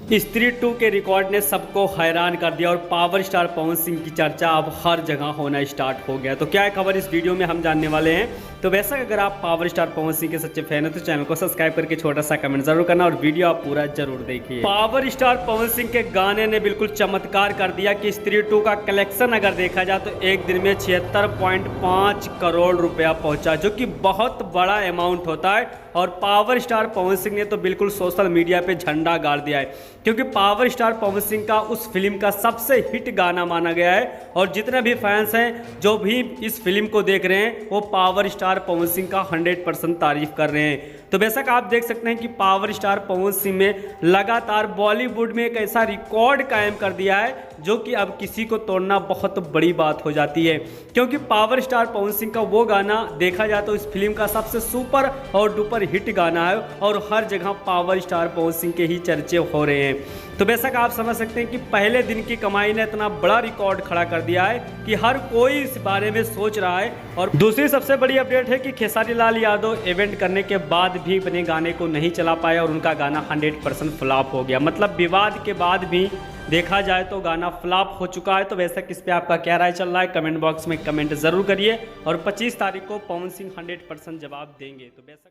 स्त्री 2 के रिकॉर्ड ने सबको हैरान कर दिया और पावर स्टार पवन सिंह की चर्चा अब हर जगह होना स्टार्ट हो गया। तो क्या है खबर इस वीडियो में हम जानने वाले हैं। तो वैसा अगर आप पावर स्टार पवन सिंह के सच्चे फैन हैं तो चैनल को सब्सक्राइब करके छोटा सा कमेंट जरूर करना और वीडियो आप पूरा जरूर देखिए। पावर स्टार पवन सिंह के गाने ने बिल्कुल चमत्कार कर दिया कि स्त्री 2 का कलेक्शन अगर देखा जाए तो एक दिन में 76.5 करोड़ रुपया पहुंचा, जो कि बहुत बड़ा अमाउंट होता है। और पावर स्टार पवन सिंह ने तो बिल्कुल सोशल मीडिया पे झंडा गाड़ दिया है, क्योंकि पावर स्टार पवन सिंह का उस फिल्म का सबसे हिट गाना माना गया है। और जितने भी फैंस हैं जो भी इस फिल्म को देख रहे हैं वो पावर स्टार पवन सिंह का 100% तारीफ कर रहे हैं। तो बेशक आप देख सकते हैं कि पावर स्टार पवन सिंह ने लगातार बॉलीवुड में एक ऐसा रिकॉर्ड कायम कर दिया है जो कि अब किसी को तोड़ना बहुत बड़ी बात हो जाती है, क्योंकि पावर स्टार पवन सिंह का वो गाना देखा जाए तो इस फिल्म का सबसे सुपर और डुपर हिट गाना है और हर जगह पावर स्टार पवन सिंह के ही चर्चे हो रहे हैं। तो बेशक आप समझ सकते हैं कि पहले दिन की कमाई ने इतना बड़ा रिकॉर्ड खड़ा कर दिया है कि हर कोई इस बारे में सोच रहा है। और दूसरी सबसे बड़ी अपडेट है कि खेसारी लाल यादव इवेंट करने के बाद भी अपने गाने को नहीं चला पाया और उनका गाना 100% फ्लॉप हो गया। मतलब विवाद के बाद भी देखा जाए तो गाना फ्लॉप हो चुका है। तो वैसे किस पे आपका क्या राय चल रहा है कमेंट बॉक्स में कमेंट जरूर करिए और 25 तारीख को पवन सिंह 100% जवाब देंगे। तो वैसा